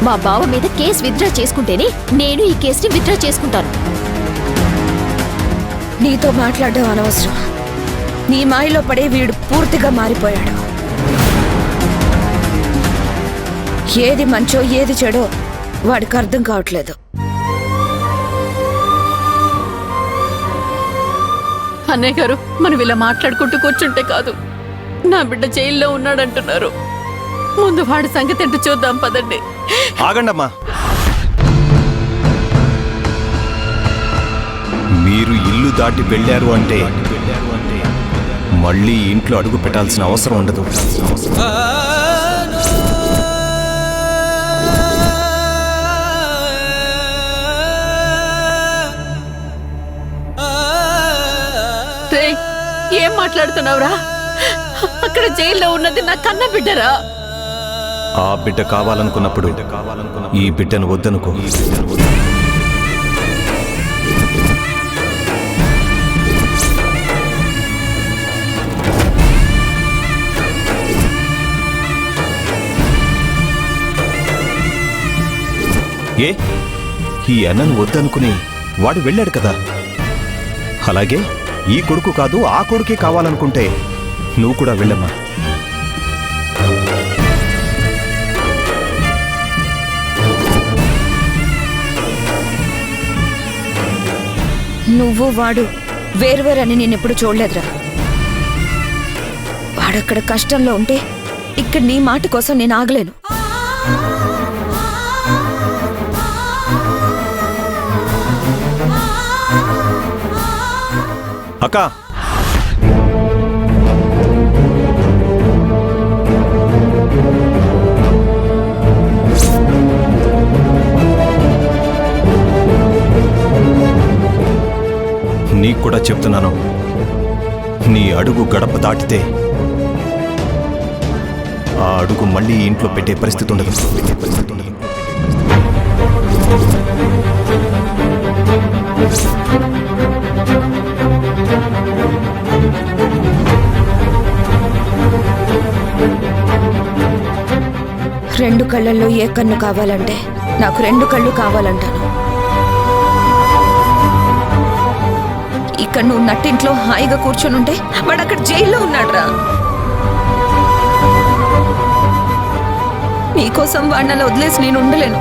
మా బావ మీద కేసు విత్డ్రా చేసుకుంటేనే నేను ఈ కేసుని విత్డ్రా చేసుకుంటాను. నీతో మాట్లాడడం అనవసరం. నీ మాయలో పడే వీడు పూర్తిగా మారిపోయాడు. ఏది మంచో ఏది చెడో వాడికి అర్థం కావట్లేదు. అన్నయ్య గారు, మనం ఇలా మాట్లాడుకుంటూ కూర్చుంటే కాదు. నా బిడ్డ జైల్లో ఉన్నాడంటున్నారు. ముందు వాడి సంగతి ఏంటో చూద్దాం పదండి. ఆగండమ్మా. మీరు ఇల్లు దాటి వెళ్ళారు అంటే మళ్ళీ ఇంట్లో అడుగు పెట్టాల్సిన అవసరం ఉండదు. ఏం మాట్లాడుతున్నావురా? అక్కడ జైల్లో ఉన్నది నా కన్న బిడ్డరా. ఆ బిడ్డ కావాలనుకున్నప్పుడు ఈ బిడ్డను వద్దనుకో. ఏ ఈ అన్నను వద్దనుకుని వాడు వెళ్ళాడు కదా, అలాగే ఈ కొడుకు కాదు ఆ కొడుకే కావాలనుకుంటే నువ్వు కూడా వెళ్ళమ్మా. నువ్వు వాడు వేరువేరని నేనెప్పుడు చూడలేదురా. వాడక్కడ కష్టంలో ఉంటే ఇక్కడ నీ మాట కోసం నేను ఆగలేను. అక్క, నీకు కూడా చెప్తున్నాను, నీ అడుగు గడప దాటితే ఆ అడుగు మళ్ళీ ఇంట్లో పెట్టే పరిస్థితి ఉండదు. రెండు కళ్ళల్లో ఏ కన్ను కావాలంటే నాకు రెండు కళ్ళు కావాలంటాను. ఇక్కడ నువ్వు నట్టింట్లో హాయిగా కూర్చొనుంటే వాడు అక్కడ జైల్లో ఉన్నాడురా. నీకోసం వాడిని అలా వదిలేసి నేను ఉండలేను.